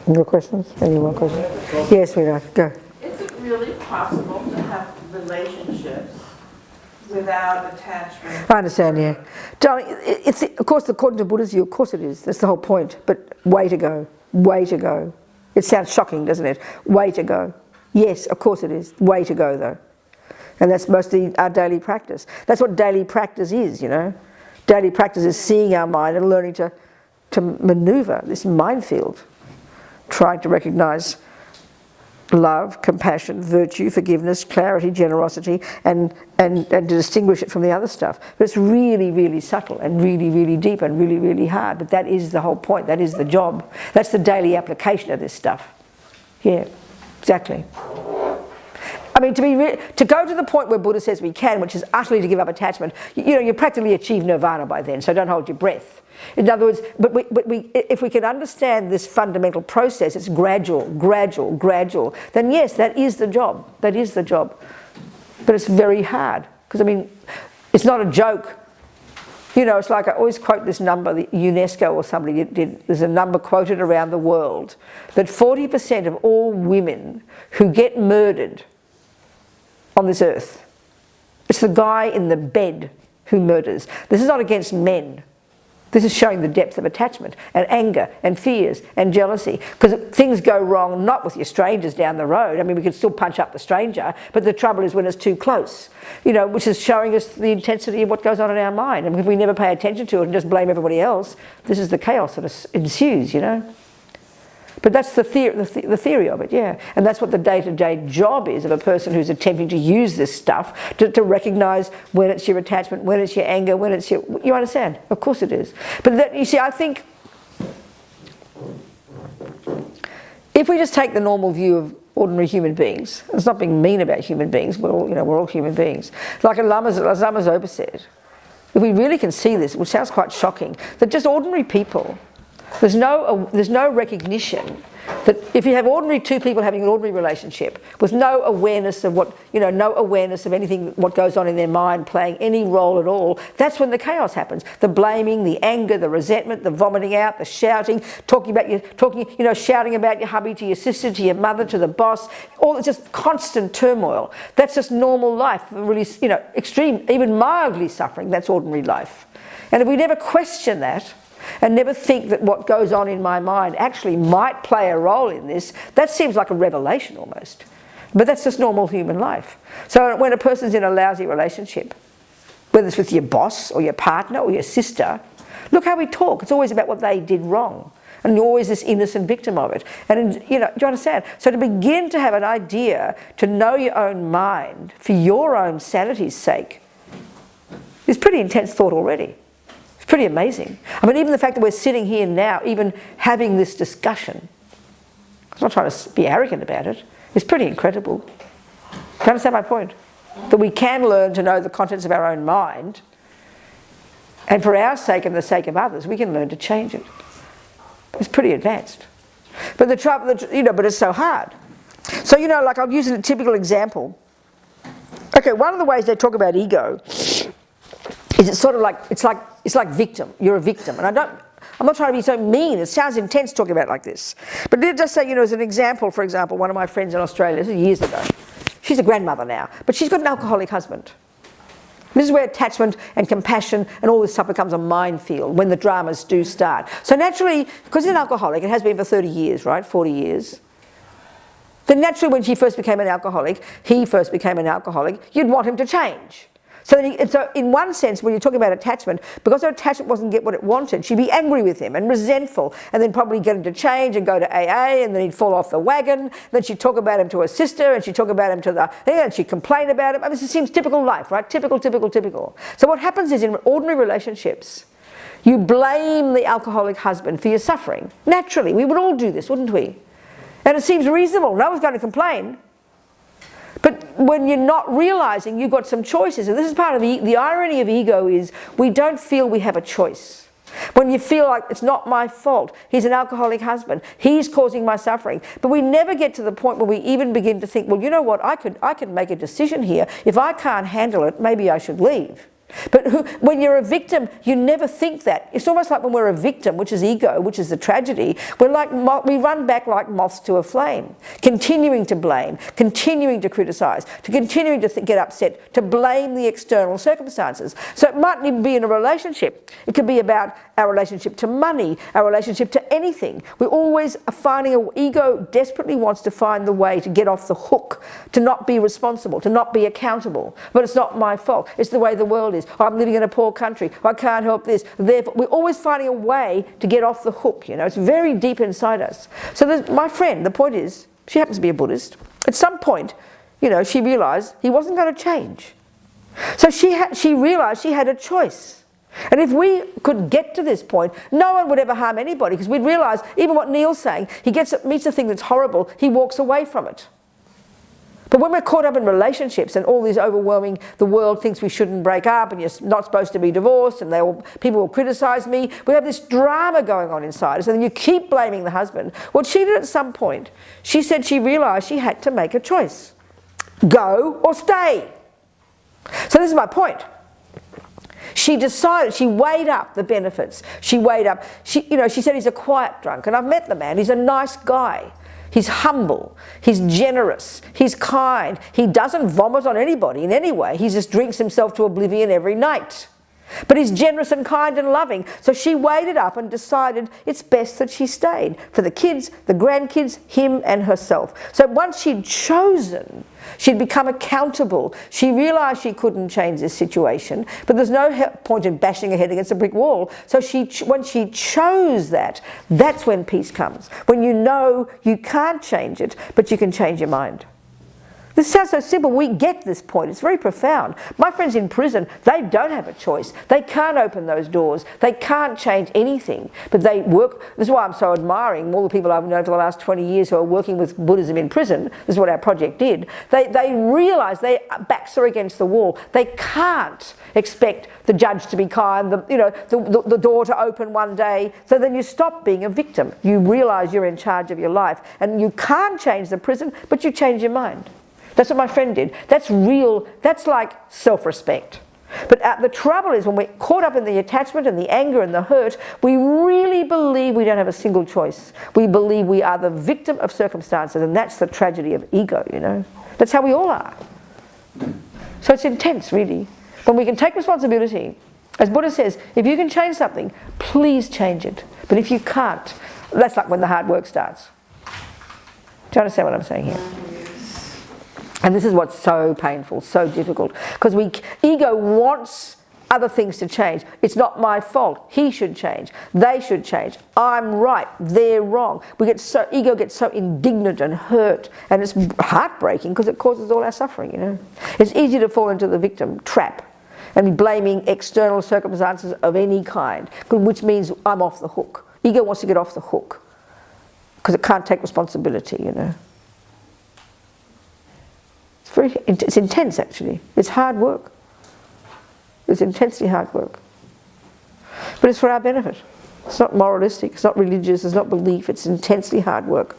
More questions? Any more questions? Yes, we know. Go. Is it really possible to have relationships without attachment? I understand, yeah. Darling, it's, of course, according to Buddha's view, of course it is. That's the whole point. But way to go. Way to go. It sounds shocking, doesn't it? Way to go. Yes, of course it is. Way to go, though. And that's mostly our daily practice. That's what daily practice is, you know. Daily practice is seeing our mind and learning to maneuver this minefield, trying to recognise love, compassion, virtue, forgiveness, clarity, generosity, and to distinguish it from the other stuff. But it's really, really subtle and really, really deep and really, really hard. But that is the whole point. That is the job. That's the daily application of this stuff. Yeah, exactly. I mean, to go to the point where Buddha says we can, which is utterly to give up attachment, you know, you practically achieve nirvana by then, so don't hold your breath. In other words, if we can understand this fundamental process, it's gradual, gradual, gradual, then yes, that is the job. That is the job. But it's very hard, because I mean, it's not a joke. You know, it's like I always quote this number, the UNESCO or somebody did, there's a number quoted around the world, that 40% of all women who get murdered on this earth, it's the guy in the bed who murders. This is not against men. This is showing the depth of attachment and anger and fears and jealousy, because things go wrong not with your strangers down the road. I mean, we can still punch up the stranger, but the trouble is when it's too close, you know, which is showing us the intensity of what goes on in our mind. And if we never pay attention to it and just blame everybody else, this is the chaos that ensues, you know. But that's the theory of it, yeah. And that's what the day-to-day job is of a person who's attempting to use this stuff to recognise when it's your attachment, when it's your anger, when it's your... You understand? Of course it is. But that, you see, I think if we just take the normal view of ordinary human beings, it's not being mean about human beings, we're all, you know, we're all human beings. Like Lama Zopa said, if we really can see this, which sounds quite shocking, that just ordinary people, there's no recognition that if you have two people having an ordinary relationship with no awareness of what, you know, no awareness of anything, what goes on in their mind playing any role at all, that's when the chaos happens. The blaming, the anger, the resentment, the vomiting out, the shouting, shouting about your hubby to your sister, to your mother, to the boss, all it's just constant turmoil. That's just normal life, really, you know, extreme, even mildly suffering, that's ordinary life. And if we never question that, and never think that what goes on in my mind actually might play a role in this, that seems like a revelation almost. But that's just normal human life. So when a person's in a lousy relationship, whether it's with your boss or your partner or your sister, look how we talk. It's always about what they did wrong. And you're always this innocent victim of it. And, you know, do you understand? So to begin to have an idea, to know your own mind for your own sanity's sake, is pretty intense thought already. Pretty amazing. I mean, even the fact that we're sitting here now, even having this discussion, I'm not trying to be arrogant about it, is pretty incredible. Do you understand my point? That we can learn to know the contents of our own mind, and for our sake and the sake of others, we can learn to change it. It's pretty advanced. But the trouble, you know, but it's so hard. So, you know, like I'll use a typical example. Okay, one of the ways they talk about ego is it's sort of like, it's like victim. You're a victim. And I'm not trying to be so mean. It sounds intense talking about it like this. But let's just say, you know, as an example, for example, one of my friends in Australia, this is years ago, she's a grandmother now, but she's got an alcoholic husband. This is where attachment and compassion and all this stuff becomes a minefield when the dramas do start. So naturally, because he's an alcoholic, it has been for 30 years, right, 40 years, then naturally when she first became an alcoholic, he first became an alcoholic, you'd want him to change. So in one sense, when you're talking about attachment, because her attachment wasn't get what it wanted, she'd be angry with him and resentful, and then probably get him to change and go to AA, and then he'd fall off the wagon. Then she'd talk about him to her sister, and she'd talk about him to the thing, and she'd complain about him. I mean, this seems typical life, right? Typical. So what happens is in ordinary relationships, you blame the alcoholic husband for your suffering. Naturally, we would all do this, wouldn't we? And it seems reasonable. No one's going to complain. But when you're not realising you've got some choices, and this is part of the irony of ego is we don't feel we have a choice. When you feel like it's not my fault, he's an alcoholic husband, he's causing my suffering. But we never get to the point where we even begin to think, well, you know what, I could make a decision here. If I can't handle it, maybe I should leave. But when you're a victim, you never think that. It's almost like when we're a victim, which is ego, which is the tragedy, we're like, we run back like moths to a flame, continuing to blame, continuing to criticise, to continuing to get upset, to blame the external circumstances. So it mightn't even be in a relationship. It could be about our relationship to money, our relationship to anything. We always are finding, ego desperately wants to find the way to get off the hook, to not be responsible, to not be accountable. But it's not my fault. It's the way the world is. I'm living in a poor country. I can't help this. Therefore, we're always finding a way to get off the hook. You know, it's very deep inside us. So my friend, the point is, she happens to be a Buddhist. At some point, you know, she realised he wasn't going to change. So she realised she had a choice. And if we could get to this point, no one would ever harm anybody, because we'd realise, even what Neil's saying, he meets a thing that's horrible, he walks away from it. But when we're caught up in relationships and all these overwhelming, the world thinks we shouldn't break up and you're not supposed to be divorced and people will criticise me, we have this drama going on inside us, and then you keep blaming the husband. What she did at some point, she said she realised she had to make a choice. Go or stay. So this is my point. She decided, she weighed up the benefits. She weighed up, she said he's a quiet drunk, and I've met the man, he's a nice guy. He's humble, he's generous, he's kind, he doesn't vomit on anybody in any way, he just drinks himself to oblivion every night. But he's generous and kind and loving. So she weighed it up and decided it's best that she stayed. For the kids, the grandkids, him and herself. So once she'd chosen, she'd become accountable. She realised she couldn't change this situation, but there's no point in bashing her head against a brick wall. So when she chose that, that's when peace comes. When you know you can't change it, but you can change your mind. This sounds so simple. We get this point. It's very profound. My friends in prison, they don't have a choice. They can't open those doors. They can't change anything. But they work. This is why I'm so admiring all the people I've known for the last 20 years who are working with Buddhism in prison. This is what our project did. They realise their backs are against the wall. They can't expect the judge to be kind, the door to open one day. So then you stop being a victim. You realise you're in charge of your life. And you can't change the prison, but you change your mind. That's what my friend did. That's real, that's like self-respect. But the trouble is when we're caught up in the attachment and the anger and the hurt, we really believe we don't have a single choice. We believe we are the victim of circumstances, and that's the tragedy of ego, you know. That's how we all are. So it's intense, really. When we can take responsibility, as Buddha says, if you can change something, please change it. But if you can't, that's like when the hard work starts. Do you understand what I'm saying here? And this is what's so painful, so difficult, because ego wants other things to change. It's not my fault. He should change. They should change. I'm right. They're wrong. Ego gets so indignant and hurt, and it's heartbreaking because it causes all our suffering. You know, it's easy to fall into the victim trap and be blaming external circumstances of any kind, which means I'm off the hook. Ego wants to get off the hook because it can't take responsibility. You know. It's intense, actually. It's hard work. It's intensely hard work. But it's for our benefit. It's not moralistic, it's not religious, it's not belief, it's intensely hard work.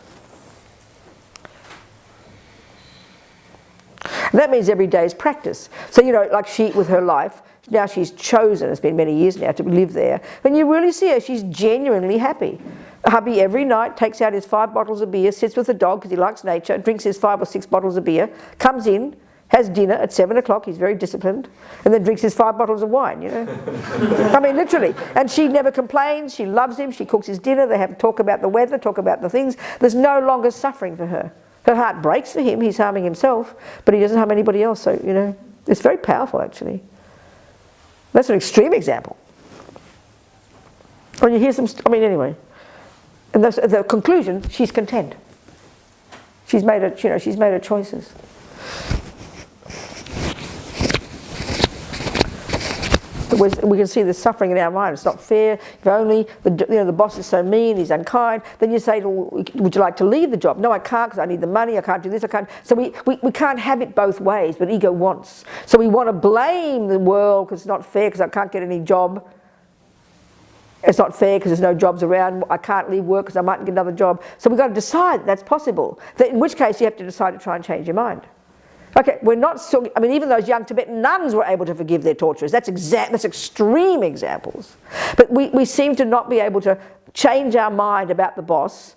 And that means every day is practice. So, you know, like she, with her life, now she's chosen, it's been many years now, to live there. When you really see her, she's genuinely happy. Hubby every night takes out his 5 bottles of beer, sits with the dog because he likes nature, drinks his 5 or 6 bottles of beer, comes in, has dinner at 7 o'clock, he's very disciplined, and then drinks his 5 bottles of wine, you know. I mean, literally. And she never complains, she loves him, she cooks his dinner, they have talk about the weather, talk about the things. There's no longer suffering for her. Her heart breaks for him, he's harming himself, but he doesn't harm anybody else, so, you know, it's very powerful, actually. That's an extreme example. When you hear some, anyway. And the conclusion, she's content. She's made her choices. We can see the suffering in our mind. It's not fair. If only the boss is so mean, he's unkind. Then you say, would you like to leave the job? No, I can't because I need the money. I can't do this. I can't. So we can't have it both ways. But ego wants. So we want to blame the world because it's not fair because I can't get any job. It's not fair because there's no jobs around. I can't leave work because I mightn't get another job. So we've got to decide that's possible. In which case you have to decide to try and change your mind. Okay, we're not so, I mean, even those young Tibetan nuns were able to forgive their torturers. That's extreme examples. But we seem to not be able to change our mind about the boss,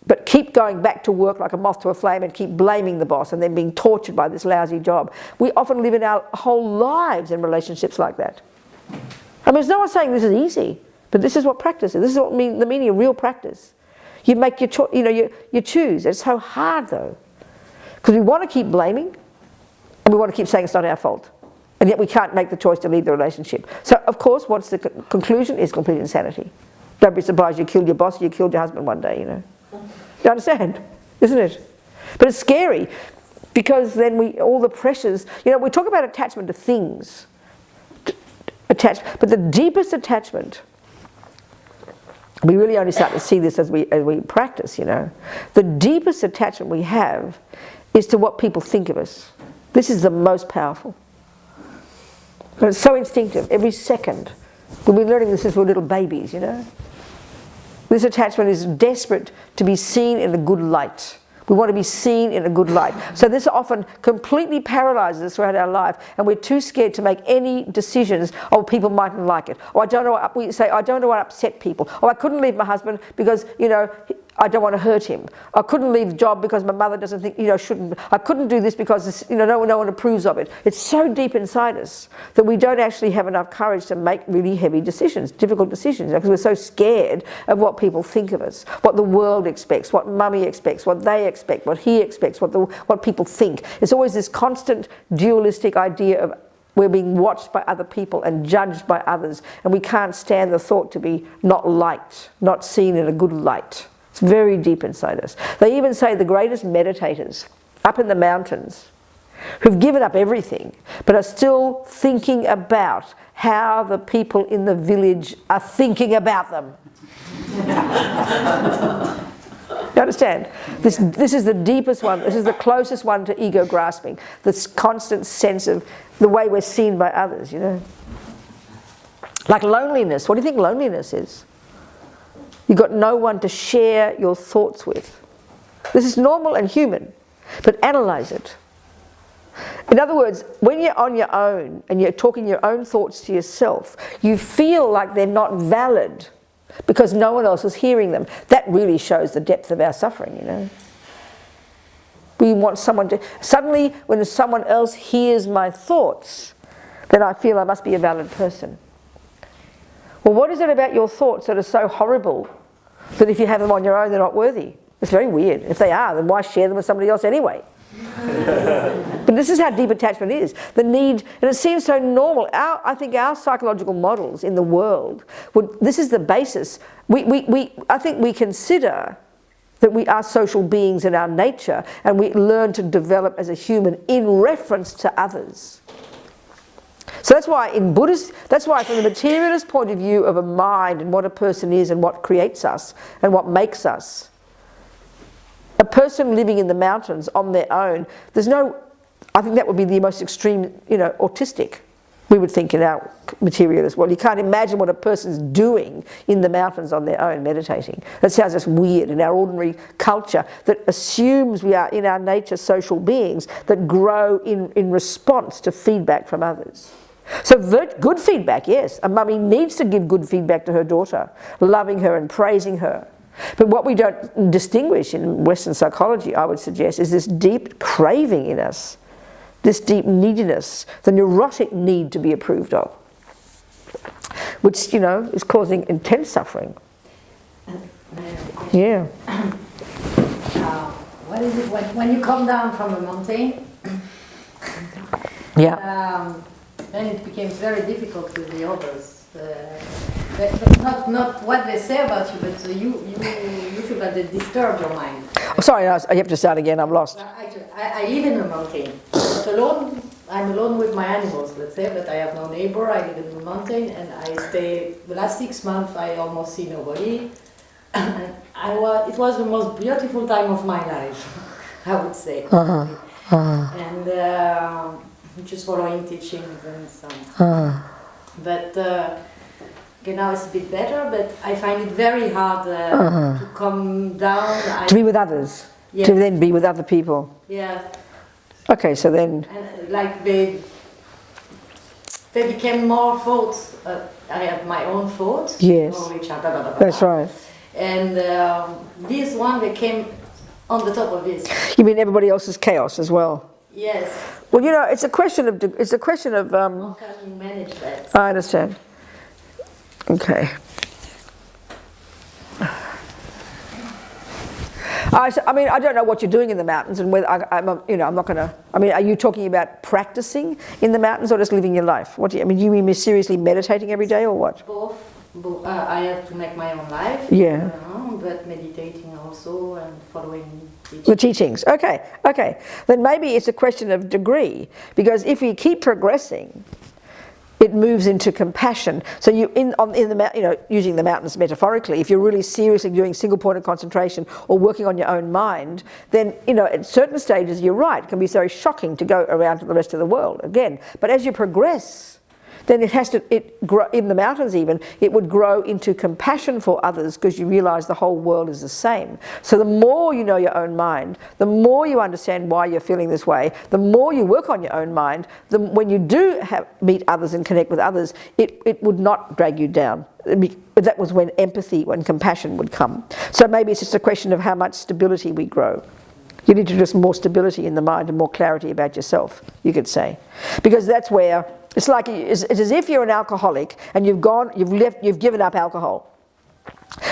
but keep going back to work like a moth to a flame and keep blaming the boss and then being tortured by this lousy job. We often live in our whole lives in relationships like that. I mean, there's no one saying this is easy, but this is what practice is. This is what the meaning of real practice. You make your choice, you choose. It's so hard though, because we want to keep blaming and we want to keep saying it's not our fault, and yet we can't make the choice to leave the relationship. So of course, what's the conclusion is complete insanity. Don't be surprised you killed your boss, you killed your husband one day, You understand, isn't it? But it's scary, because then all the pressures, we talk about attachment to things, but the deepest attachment, we really only start to see this as we practice, The deepest attachment we have is to what people think of us. This is the most powerful. And it's so instinctive, every second. We've been learning this since we're little babies, This attachment is desperate to be seen in a good light. We want to be seen in a good light. So this often completely paralyzes us throughout our life, and we're too scared to make any decisions. Oh, people mightn't like it. Or we say, I don't want to upset people. Or I couldn't leave my husband because, I don't want to hurt him. I couldn't leave the job because my mother doesn't think, shouldn't. I couldn't do this because, no one approves of it. It's so deep inside us that we don't actually have enough courage to make really heavy decisions, difficult decisions, because we're so scared of what people think of us, what the world expects, what mummy expects, what they expect, what he expects, what people think. It's always this constant dualistic idea of we're being watched by other people and judged by others, and we can't stand the thought to be not liked, not seen in a good light. It's very deep inside us. They even say the greatest meditators up in the mountains who've given up everything but are still thinking about how the people in the village are thinking about them. You understand? This is the deepest one. This is the closest one to ego grasping. This constant sense of the way we're seen by others, Like loneliness. What do you think loneliness is? You've got no one to share your thoughts with. This is normal and human, but analyze it. In other words, when you're on your own and you're talking your own thoughts to yourself, you feel like they're not valid because no one else is hearing them. That really shows the depth of our suffering, We want someone to... Suddenly, when someone else hears my thoughts, then I feel I must be a valid person. Well, what is it about your thoughts that are so horrible that if you have them on your own, they're not worthy? It's very weird. If they are, then why share them with somebody else anyway? But this is how deep attachment is. The need, and it seems so normal. I think our psychological models in the world, this is the basis. I think we consider that we are social beings in our nature, and we learn to develop as a human in reference to others. So that's why from the materialist point of view of a mind and what a person is and what creates us and what makes us, a person living in the mountains on their own, I think that would be the most extreme, autistic, we would think in our materialist world. You can't imagine what a person's doing in the mountains on their own, meditating. That sounds just weird in our ordinary culture that assumes we are in our nature social beings that grow in response to feedback from others. So good feedback, yes. A mummy needs to give good feedback to her daughter, loving her and praising her. But what we don't distinguish in Western psychology, I would suggest, is this deep craving in us, this deep neediness, the neurotic need to be approved of, which, is causing intense suffering. Yeah. What is it when you come down from a mountain? Yeah. Then it becomes very difficult with the others. But not what they say about you, but you feel that they disturb your mind. Oh, sorry, I have to start again. I'm lost. Actually, I live in a mountain, but alone. I'm alone with my animals, let's say, but I have no neighbor. I live in the mountain, and I stay. The last 6 months, I almost see nobody. It was the most beautiful time of my life, I would say. And just following teachings and so on. But now it's a bit better, but I find it very hard to come down. To be with others. Yes. To then be with other people. Yeah. Okay, so then, And like they became more thoughts. I have my own thoughts. Yes. Which are blah, blah, blah, blah, that's blah. right. And this one became on the top of this. You mean everybody else's chaos as well? Yes. Well, you know, it's a question of, How can you manage that? I understand. Okay. I mean, I don't know what you're doing in the mountains, and whether I'm not going to. I mean, are you talking about practicing in the mountains or just living your life? What do you? I mean, you mean seriously meditating every day or what? Both. I have to make my own life. Yeah. But meditating also and following teachings. The teachings. Okay. Then maybe it's a question of degree, because if you keep progressing, it moves into compassion. So you using the mountains metaphorically, if you're really seriously doing single point of concentration or working on your own mind, then at certain stages you're right, it can be very shocking to go around to the rest of the world again. But as you progress, then it grow in the mountains even, it would grow into compassion for others, because you realize the whole world is the same. So the more you know your own mind, the more you understand why you're feeling this way, the more you work on your own mind, when you do meet others and connect with others, it would not drag you down. That was when empathy, when compassion would come. So maybe it's just a question of how much stability we grow. You need to just more stability in the mind and more clarity about yourself, you could say. Because that's where, it's as if you're an alcoholic and you've given up alcohol.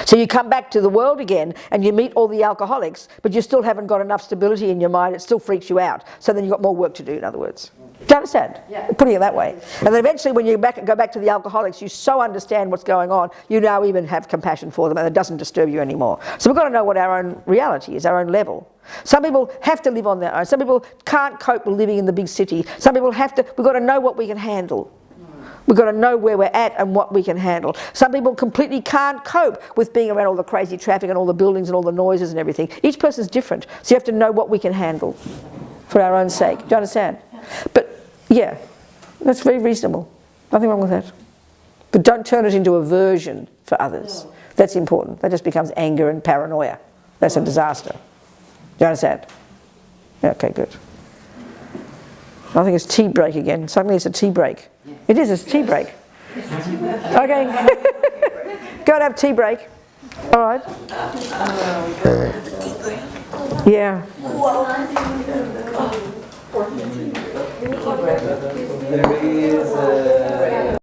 So you come back to the world again and you meet all the alcoholics, but you still haven't got enough stability in your mind, it still freaks you out. So then you've got more work to do, in other words. Do you understand? Yeah. Putting it that way. And then eventually when you go back to the alcoholics, you so understand what's going on, you now even have compassion for them and it doesn't disturb you anymore. So we've got to know what our own reality is, our own level. Some people have to live on their own. Some people can't cope with living in the big city. Some people we've got to know what we can handle. We've got to know where we're at and what we can handle. Some people completely can't cope with being around all the crazy traffic and all the buildings and all the noises and everything. Each person's different. So you have to know what we can handle for our own sake. Do you understand? But yeah, that's very reasonable. Nothing wrong with that. But don't turn it into aversion for others. No. That's important. That just becomes anger and paranoia. That's a disaster. Do you understand? Yeah, okay, good. I think it's tea break again. Suddenly it's a tea break. It is, it's a tea break. Okay. Go and have tea break. All right. Yeah. There is